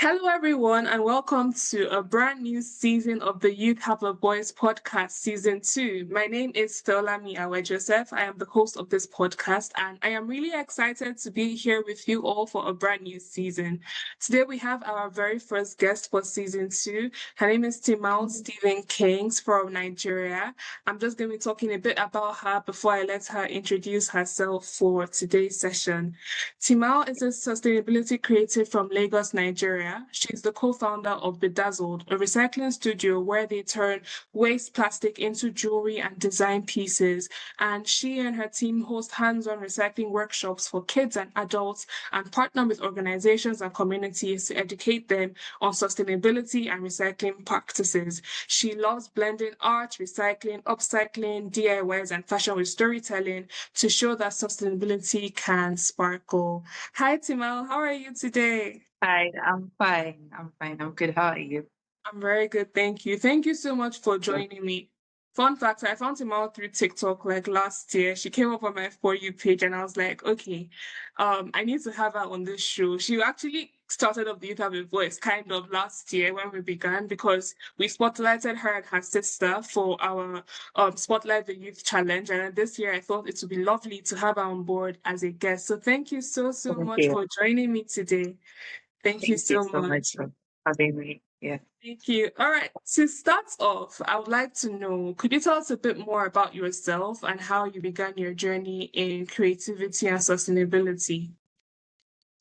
Hello, everyone, and welcome to a brand new season of the Youth Have a Voice podcast, season 2. My name is Feolami Joseph. I am the host of this podcast, and I am really excited to be here with you all for a brand new season. Today, we have our very first guest for season 2. Her name is Timao Stephen-Kings from Nigeria. I'm just going to be talking a bit about her before I let her introduce herself for today's session. Timao is a sustainability creative from Lagos, Nigeria. She's the co-founder of Bedazzled, a recycling studio where they turn waste plastic into jewelry and design pieces. And she and her team host hands-on recycling workshops for kids and adults and partner with organizations and communities to educate them on sustainability and recycling practices. She loves blending art, recycling, upcycling, DIYs, and fashion with storytelling to show that sustainability can sparkle. Hi, Timel. How are you today? Hi, I'm fine. I'm good. How are you? I'm very good, thank you. Thank you so much for joining me. Fun fact, I found him out through TikTok like last year. She came up on my For You page and I was like, okay, I need to have her on this show. She actually started up the Youth Have a Voice kind of last year when we began because we spotlighted her and her sister for our Spotlight the Youth Challenge. And this year I thought it would be lovely to have her on board as a guest. So thank you so Thank much you. for joining me today. Thank you Thank you so so much. much for having me. Yeah. Thank you. All right. To start off, I would like to know, could you tell us a bit more about yourself and how you began your journey in creativity and sustainability?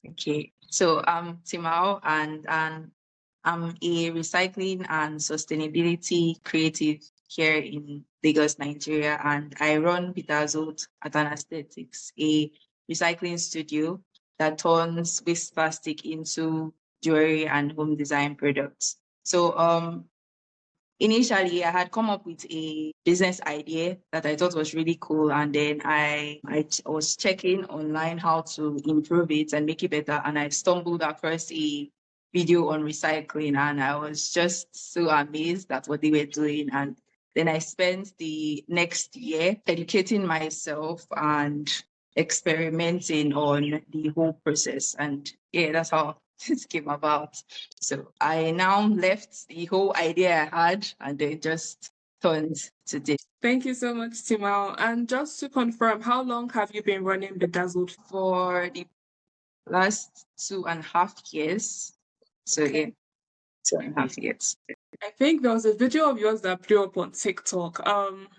Okay. So I'm Timao and I'm a recycling and sustainability creative here in Lagos, Nigeria, and I run Bedazzled at an Aesthetics, a recycling studio that turns waste plastic into jewelry and home design products. So initially I had come up with a business idea that I thought was really cool, and then I was checking online how to improve it and make it better, and I stumbled across a video on recycling, and I was just so amazed at what they were doing. And then I spent the next year educating myself and experimenting on the whole process, and yeah, that's how this came about. So I now left the whole idea I had and then just turned to this. Thank you so much, Timao. And just to confirm, how long have you been running Bedazzled For the last 2.5 years. So yeah, 2.5 years. I think there was a video of yours that blew up on TikTok.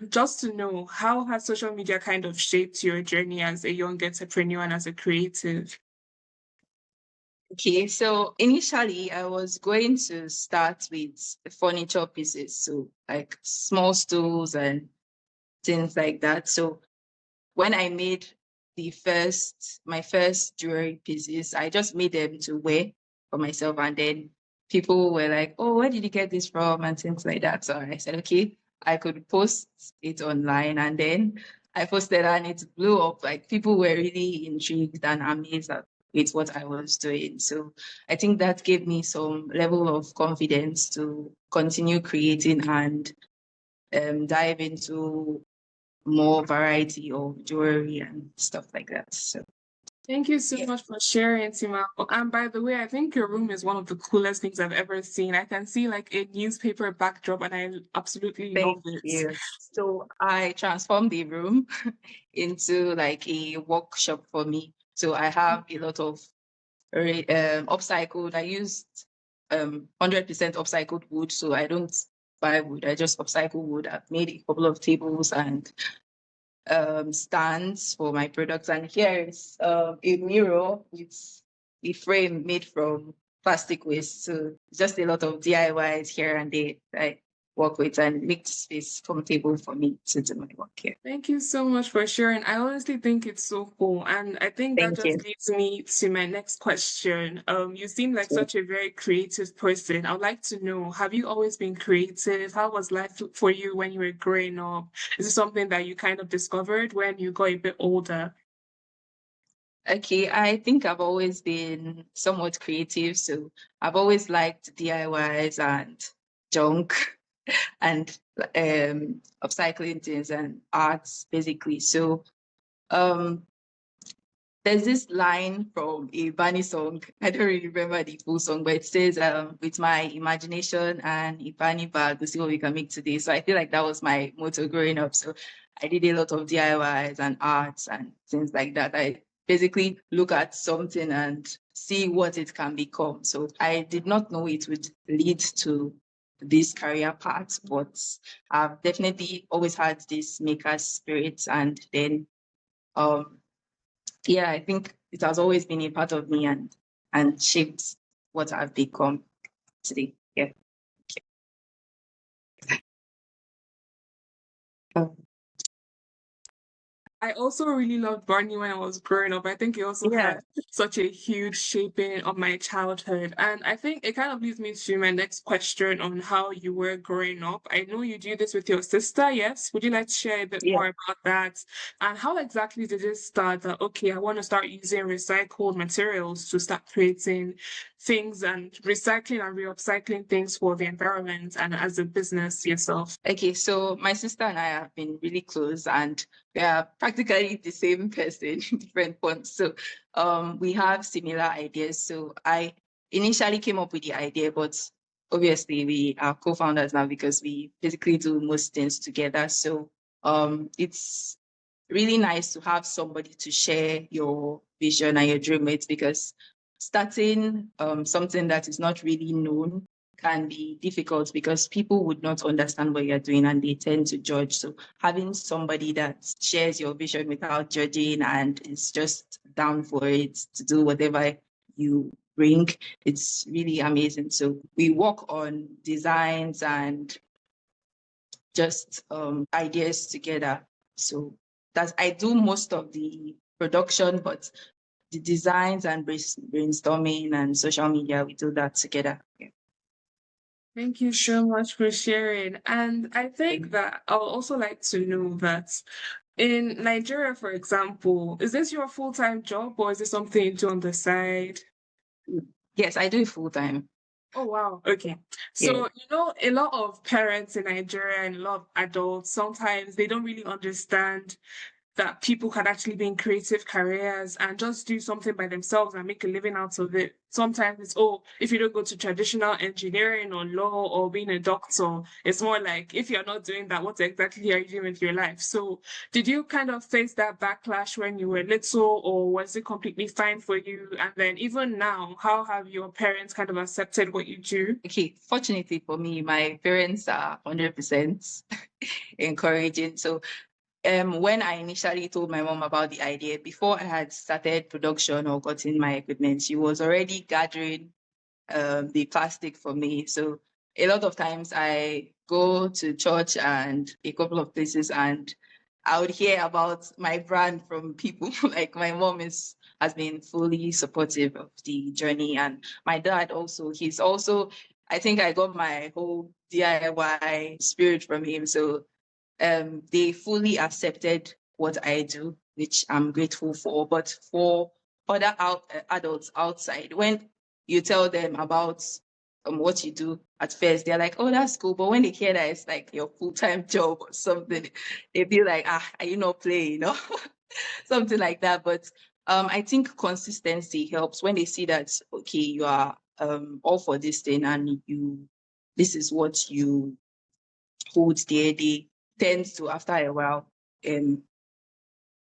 Just to know, how has social media kind of shaped your journey as a young entrepreneur and as a creative? Okay, so initially I was going to start with furniture pieces, so like small stools and things like that. So when I made my first jewelry pieces, I just made them to wear for myself, and then people were like, "Oh, where did you get this from?" and things like that. So I said, "Okay, I could post it online," and then I posted, and it blew up. Like people were really intrigued and amazed with what I was doing. So I think that gave me some level of confidence to continue creating and dive into more variety of jewelry and stuff like that. So Thank you so yeah. much for sharing, Timao. And by the way, I think your room is one of the coolest things I've ever seen. I can see like a newspaper backdrop and I absolutely love Thank it. you. So I transformed the room into like a workshop for me. So I have a lot of upcycled. I used 100% upcycled wood, so I don't buy wood. I just upcycle wood. I've made a couple of tables and stands for my products, and here is a mirror with a frame made from plastic waste. So just a lot of DIYs here and there that I work with and make the space comfortable for me to do my work here. Thank you so much for sharing. I honestly think it's so cool. And I think that Thank you. just leads me to my next question. You seem like such a very creative person. I would like to know, have you always been creative? How was life for you when you were growing up? Is it something that you kind of discovered when you got a bit older? Okay, I think I've always been somewhat creative, so I've always liked DIYs and junk and upcycling things and arts basically. So um there's this line from a Bani song. I don't really remember the full song, but it says, with my imagination and a Bani bag, we'll see what we can make today. So I feel like that was my motto growing up. So I did a lot of DIYs and arts and things like that. I basically look at something and see what it can become. So I did not know it would lead to this career path, but I've definitely always had this maker spirit. And then, yeah, I think it has always been a part of me and shaped what I've become today. Yeah. I also really loved Barney when I was growing up. I think it also Yeah. had such a huge shaping of my childhood. And I think it kind of leads me to my next question on how you were growing up. I know you do this with your sister, yes? Would you like to share a bit Yeah. more about that? And how exactly did it start that, okay, I want to start using recycled materials to start creating things and recycling and reupcycling things for the environment and as a business yourself? Okay, so my sister and I have been really close, and we are practically the same person in different points. So we have similar ideas. So I initially came up with the idea, but obviously we are co-founders now because we basically do most things together. So it's really nice to have somebody to share your vision and your dream with, because starting something that is not really known can be difficult because people would not understand what you're doing and they tend to judge. So having somebody that shares your vision without judging and is just down for it to do whatever you bring, it's really amazing. So we work on designs and just ideas together. So that's, I do most of the production, but the designs and brainstorming and social media, we do that together. Yeah. Thank you so much for sharing. And I think that I would also like to know that in Nigeria, for example, is this your full-time job or is it something you do on the side? Yes, I do it full time. Oh, wow. Okay. Yeah. So, a lot of parents in Nigeria and a lot of adults, sometimes they don't really understand that people can actually be in creative careers and just do something by themselves and make a living out of it. Sometimes it's, oh, if you don't go to traditional engineering or law or being a doctor, it's more like, if you're not doing that, what exactly are you doing with your life? So, did you kind of face that backlash when you were little, or was it completely fine for you? And then, even now, how have your parents kind of accepted what you do? Okay, fortunately for me, my parents are 100% encouraging. So when I initially told my mom about the idea, before I had started production or gotten my equipment, she was already gathering the plastic for me. So a lot of times I go to church and a couple of places, and I would hear about my brand from people. Like my mom has been fully supportive of the journey, and my dad also. He's also, I think I got my whole DIY spirit from him. So they fully accepted what I do, which I'm grateful for. But for other adults outside, when you tell them about what you do at first, they're like, oh, that's cool. But when they hear that it's like your full-time job or something, they feel like, are you not playing, something like that. But I think consistency helps when they see that, okay, you are all for this thing and this is what you hold dear. They tend to, after a while,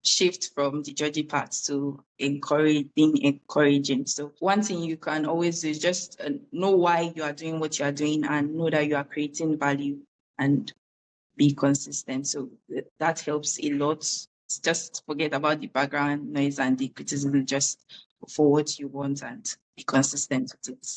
shift from the judgy part to being encouraging. So one thing you can always do is just know why you are doing what you are doing and know that you are creating value and be consistent. So that helps a lot. Just forget about the background noise and the criticism, just for what you want and be consistent with it.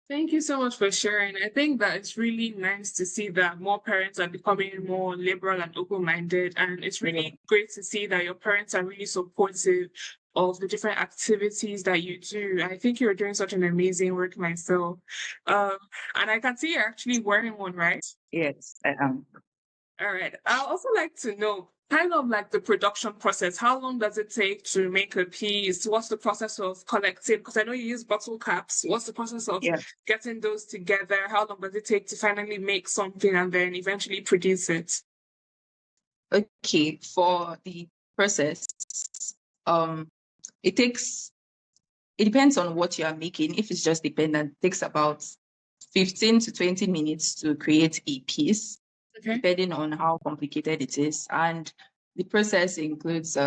Thank you so much for sharing. I think that it's really nice to see that more parents are becoming more liberal and open-minded. And it's really great to see that your parents are really supportive of the different activities that you do. I think you're doing such an amazing work myself. And I can see you're actually wearing one, right? Yes, I am. All right. I'd also like to know kind of like the production process. How long does it take to make a piece? What's the process of collecting? Because I know you use bottle caps. What's the process of Yeah. getting those together? How long does it take to finally make something and then eventually produce it? Okay, for the process, um, it depends on what you are making. If it's just dependent, it takes about 15 to 20 minutes to create a piece, depending on how complicated it is. And the process includes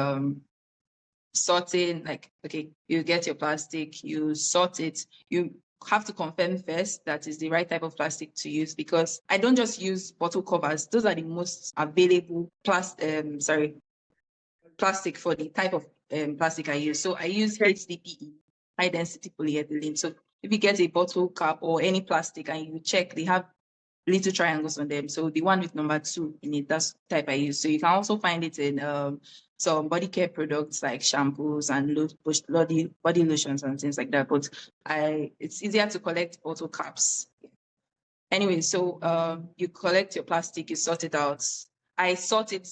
sorting, like, okay, you get your plastic, you sort it, you have to confirm first that is the right type of plastic to use, because I don't just use bottle covers. Those are the most available plastic for the type of plastic I use. So I use HDPE, high density polyethylene. So if you get a bottle cap or any plastic and you check, they have little triangles on them. So the one with number 2 in it, that's the type I use. So you can also find it in some body care products like shampoos and body lotions and things like that. But it's easier to collect bottle caps. Anyway, so you collect your plastic, you sort it out. I sort it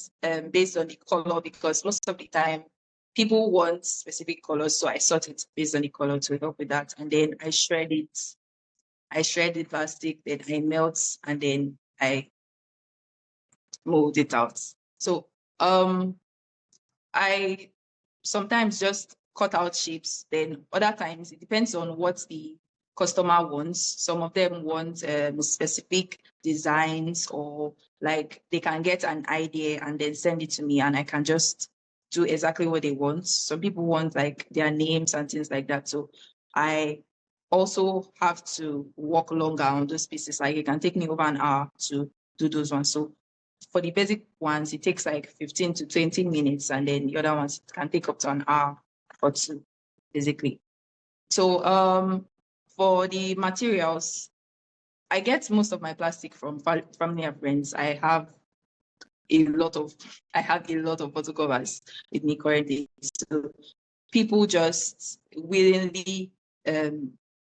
based on the color, because most of the time people want specific colors. So I sort it based on the color to help with that. And then I shred it. I shred the plastic, then I melt, and then I mold it out. So I sometimes just cut out shapes. Then other times it depends on what the customer wants. Some of them want specific designs, or like they can get an idea and then send it to me and I can just do exactly what they want. Some people want like their names and things like that. So I also have to work longer on those pieces. Like it can take me over an hour to do those ones. So for the basic ones, it takes like 15 to 20 minutes, and then the other ones can take up to an hour or two, basically. So for the materials, I get most of my plastic from family and friends. I have a lot of bottle covers with me currently. So people just willingly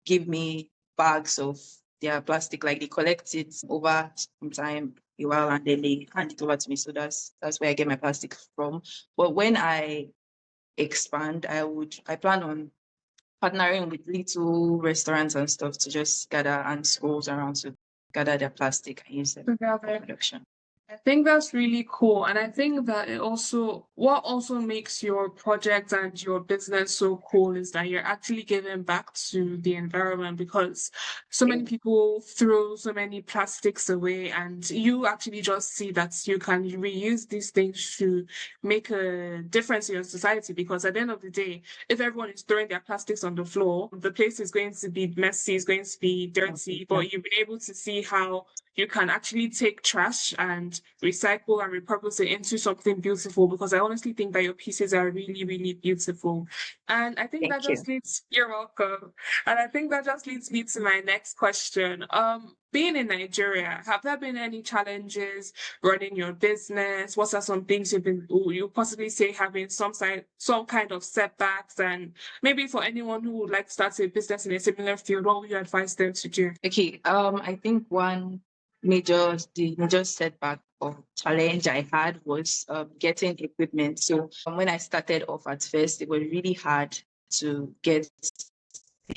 give me bags of their plastic, like they collect it over some time, a while, and then they hand it over to me. So that's where I get my plastic from. But when I expand, I plan on partnering with little restaurants and stuff to just gather, and schools around to gather their plastic and use them for production. I think that's really cool. And I think that what also makes your project and your business so cool is that you're actually giving back to the environment, because so many people throw so many plastics away, and you actually just see that you can reuse these things to make a difference in your society. Because at the end of the day, if everyone is throwing their plastics on the floor, the place is going to be messy, it's going to be dirty. But you've been able to see how you can actually take trash and recycle and repurpose it into something beautiful, because I honestly think that your pieces are really, really beautiful. And I think you're welcome. And I think that just leads me to my next question. Being in Nigeria, have there been any challenges running your business? What are some things you possibly say having some kind of setbacks? And maybe for anyone who would like to start a business in a similar field, what would you advise them to do? Okay, I think the major setback or challenge I had was getting equipment. So when I started off at first, it was really hard to get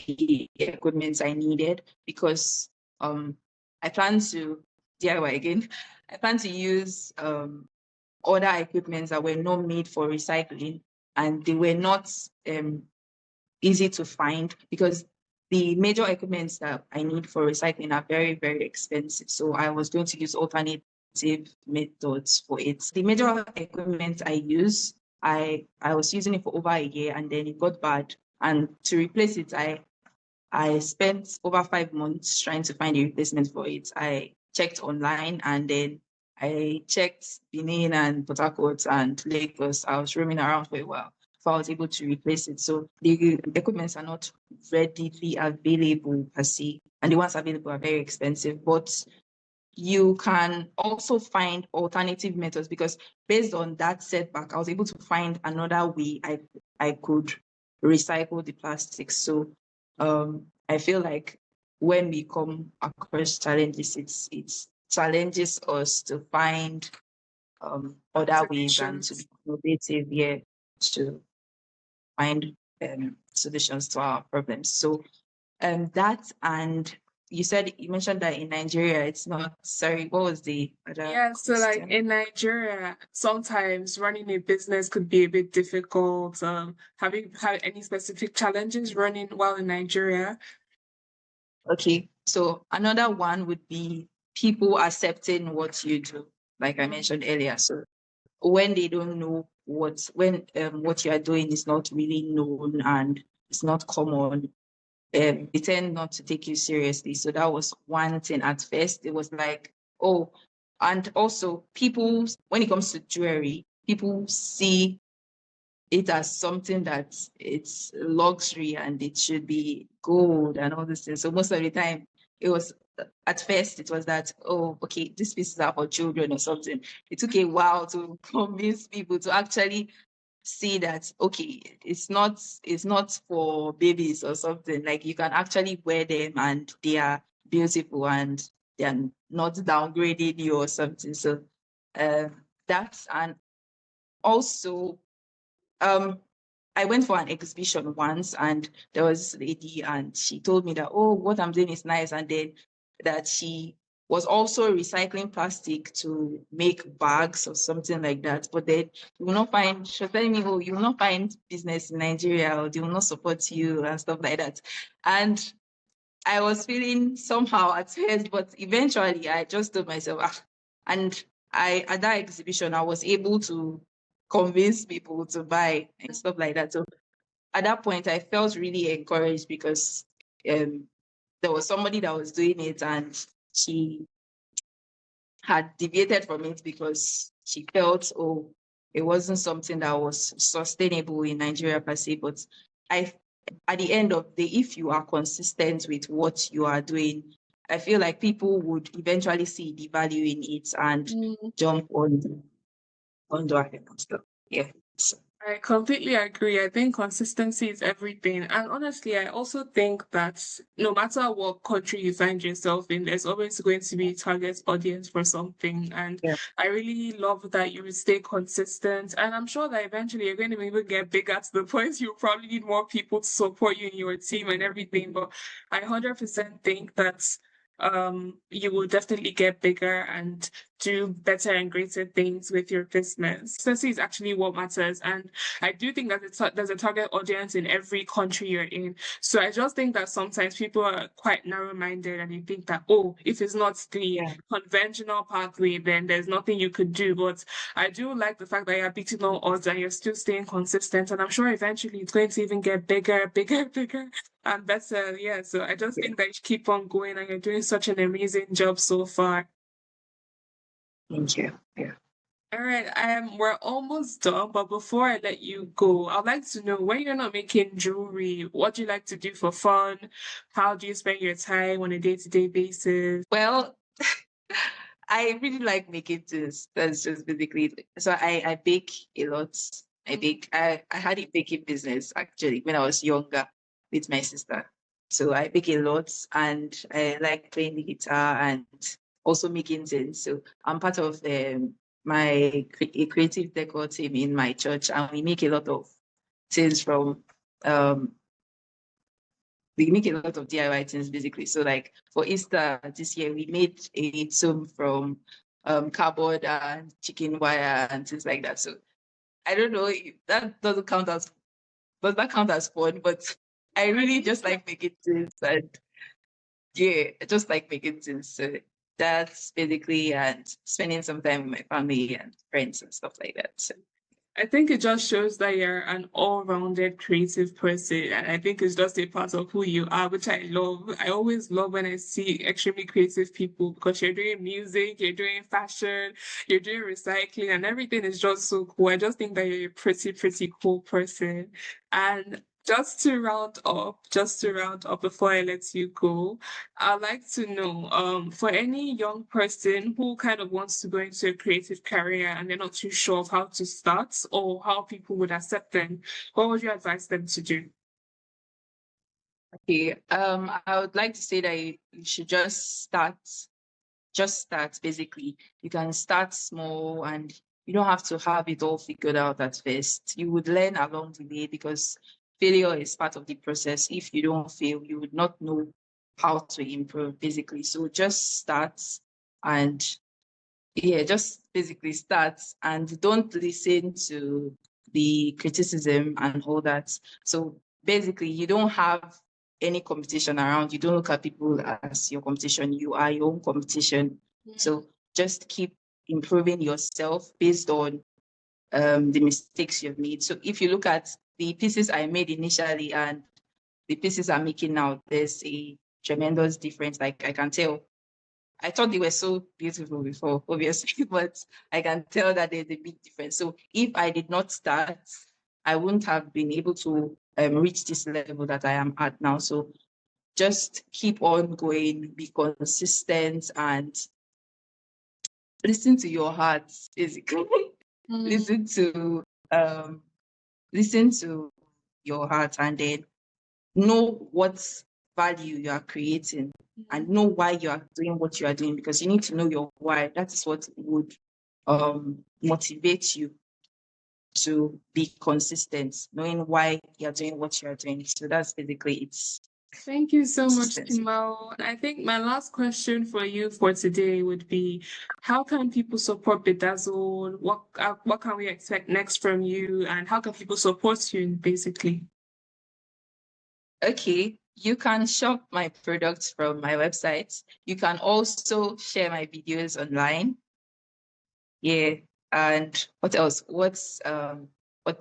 the equipment I needed, because I plan to DIY again. I plan to use other equipment that were not made for recycling, and they were not easy to find, because the major equipments that I need for recycling are very, very expensive. So I was going to use alternative methods for it. The major equipment I use, I was using it for over a year, and then it got bad. And to replace it, I spent over 5 months trying to find a replacement for it. I checked online, and then I checked Benin and Port Harcourt and Lagos. I was roaming around for a while before I was able to replace it. So the equipments are not readily available per se, and the ones available are very expensive. But you can also find alternative methods, because based on that setback, I was able to find another way I could recycle the plastics. So I feel like when we come across challenges, it challenges us to find other ways and to be innovative, to find solutions to our problems. So that, and you mentioned that in Nigeria it's not. Sorry, what was the other Yeah, so like question? in Nigeria, sometimes running a business could be a bit difficult. Have you had any specific challenges running while in Nigeria? Okay, so another one would be people accepting what you do, like I Mm, mentioned earlier. So when they don't know what you are doing is not really known and it's not common, they tend not to take you seriously. So that was one thing. At first, it was like, oh, and also people, when it comes to jewelry, people see it as something that it's luxury and it should be gold and all this things. So most of the time, it was at first it was that, oh, okay, these pieces are for children or something. It took a while to convince people to actually see that, okay, it's not for babies or something. Like you can actually wear them and they are beautiful and they are not downgrading you or something. So that's, and also um I went for an exhibition once and there was this lady and she told me that, oh, what I'm doing is nice. And then that she was also recycling plastic to make bags or something like that. But then you will not find, she was telling me, oh, you will not find business in Nigeria or they will not support you and stuff like that. And I was feeling somehow at first, but eventually I just told myself, ah, and at that exhibition, I was able to convince people to buy and stuff like that. So at that point, I felt really encouraged because um, there was somebody that was doing it and she had deviated from it because she felt, oh, it wasn't something that was sustainable in Nigeria per se. But I, at the end of the day, if you are consistent with what you are doing, I feel like people would eventually see the value in it and mm. jump on the and stuff. Yeah. So, I completely agree. I think consistency is everything. And honestly, I also think that no matter what country you find yourself in, there's always going to be a target audience for something. And yeah. I really love that you stay consistent. And I'm sure that eventually you're going to even get bigger to the point you probably need more people to support you in your team and everything. But I 100% think that you will definitely get bigger and do better and greater things with your business. Consistency is actually what matters. And I do think that there's a target audience in every country you're in. So I just think that sometimes people are quite narrow minded and they think that, oh, if it's not the Yeah. conventional pathway, then there's nothing you could do. But I do like the fact that you're beating all odds and you're still staying consistent. And I'm sure eventually it's going to even get bigger, bigger, bigger and better. Yeah. So I just Yeah. think that you should keep on going and you're doing such an amazing job so far. Thank you. Yeah. All right, we're almost done, but before I let you go, I'd like to know when you're not making jewelry, what do you like to do for fun? How do you spend your time on a day-to-day basis? Well, I really like making things. That's just basically it. So I bake a lot. I Mm. bake. I had a baking business actually when I was younger with my sister. So I bake a lot and I like playing the guitar and also making things. So I'm part of a creative decor team in my church and we make a lot of things from um we make a lot of DIY things basically. So like for Easter this year, we made a tomb from cardboard and chicken wire and things like that. So I don't know if that does that count as fun? But I I really think just like making things and yeah, I just like making things. So that's basically and spending some time with my family and friends and stuff like that. So I think it just shows that you're an all-rounded creative person, and I think it's just a part of who you are, which I love. I always love when I see extremely creative people because you're doing music, you're doing fashion, you're doing recycling, and everything is just so cool. I just think that you're a pretty, pretty cool person. And just to round up before I let you go, I'd like to know, for any young person who kind of wants to go into a creative career and they're not too sure of how to start or how people would accept them, what would you advise them to do? okay, I would like to say that you should just start basically. You can start small and you don't have to have it all figured out at first. You would learn along the way because failure is part of the process. If you don't fail, you would not know how to improve, basically. So just start and just basically start and don't listen to the criticism and all that. So basically, you don't have any competition around. You don't look at people as your competition. You are your own competition. So just keep improving yourself based on the mistakes you've made. So if you look at the pieces I made initially and the pieces I'm making now, there's a tremendous difference. Like I can tell. I thought they were so beautiful before, obviously, but I can tell that there's a big difference. So if I did not start, I wouldn't have been able to reach this level that I am at now. So just keep on going, be consistent, and listen to your heart, basically. Listen to listen to your heart, and then know what value you are creating and know why you are doing what you are doing, because you need to know your why. That is what would motivate you to be consistent, knowing why you're doing what you're doing. So that's basically it. Thank you so much, Consistency. Timao. I think my last question for you for today would be, how can people support Bedazzled? What can we expect next from you, and how can people support you, basically? Okay, you can shop my products from my website. You can also share my videos online. Yeah, and what else? What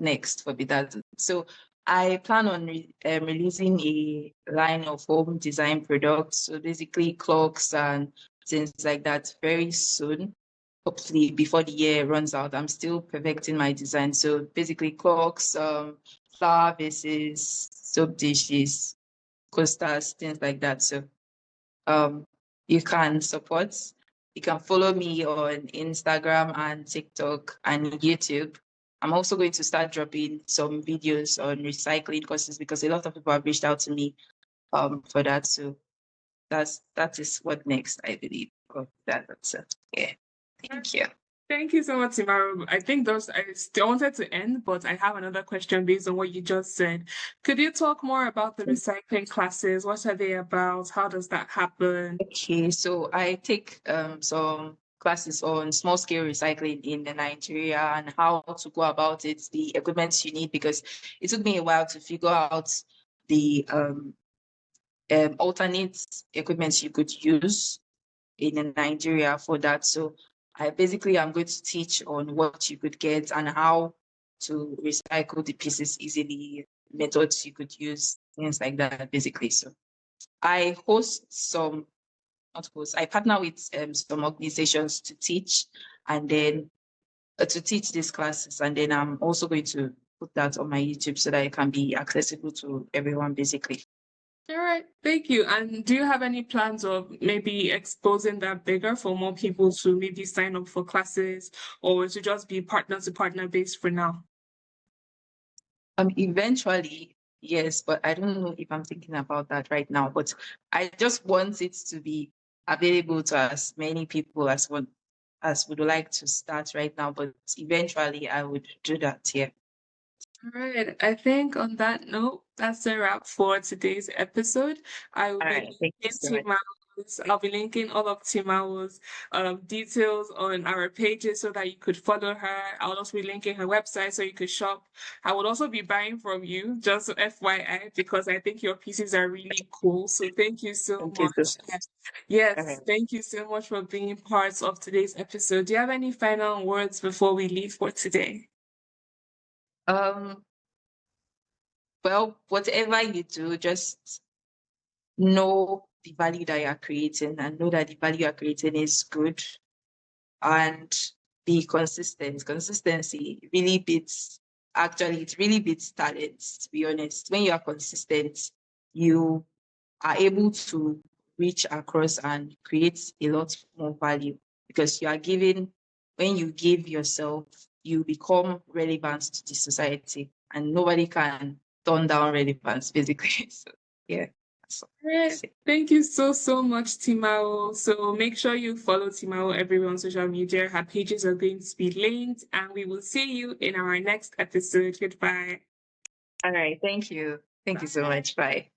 next for Bedazzled? So I plan on releasing a line of home design products. So basically clocks and things like that very soon. Hopefully before the year runs out. I'm still perfecting my design. So basically clocks, flower vases, soap dishes, coasters, things like that. So you can support. You can follow me on Instagram and TikTok and YouTube. I'm also going to start dropping some videos on recycling courses because a lot of people have reached out to me for that. So that is what next, I believe. That's it. Yeah. Thank you. Thank you so much, Timaro. I think those I still wanted to end, but I have another question based on what you just said. Could you talk more about the recycling classes? What are they about? How does that happen? Okay, so I take some classes on small scale recycling in Nigeria and how to go about it, the equipment you need, because it took me a while to figure out the alternate equipment you could use in Nigeria for that. So I basically am going to teach on what you could get and how to recycle the pieces easily, methods you could use, things like that, basically. So I host some, not host, I partner with some organizations to teach and then to teach these classes. And then I'm also going to put that on my YouTube so that it can be accessible to everyone, basically. All right, thank you. And do you have any plans of maybe exposing that bigger for more people to maybe sign up for classes, or to just be partner to partner based for now? Eventually, yes, but I don't know if I'm thinking about that right now. But I just want it to be available to as many people as would like to start right now. But eventually, I would do that. Yeah. All right. I think on that note, that's a wrap for today's episode. I will All be right. Thank you linking so much. I'll be linking all of Timao's details on our pages so that you could follow her. I'll also be linking her website so you could shop. I would also be buying from you, just FYI, because I think your pieces are really cool. So thank you so Thank you so much. much. All Yes, right. thank you so much for being part of today's episode. Do you have any final words before we leave for today? Um. Well, whatever you do, just know the value that you are creating and know that the value you are creating is good and be consistent. Consistency really beats, actually, it really beats talent, to be honest. When you are consistent, you are able to reach across and create a lot more value because you are giving, when you give yourself, you become relevant to the society and nobody can turn down relevance, basically. So, yeah. That's all. Right. Thank you so much, Timao. So make sure you follow Timao everywhere on social media. Her pages are going to be linked, and we will see you in our next episode. Goodbye. All right. Thank you. Thank you so much. Bye.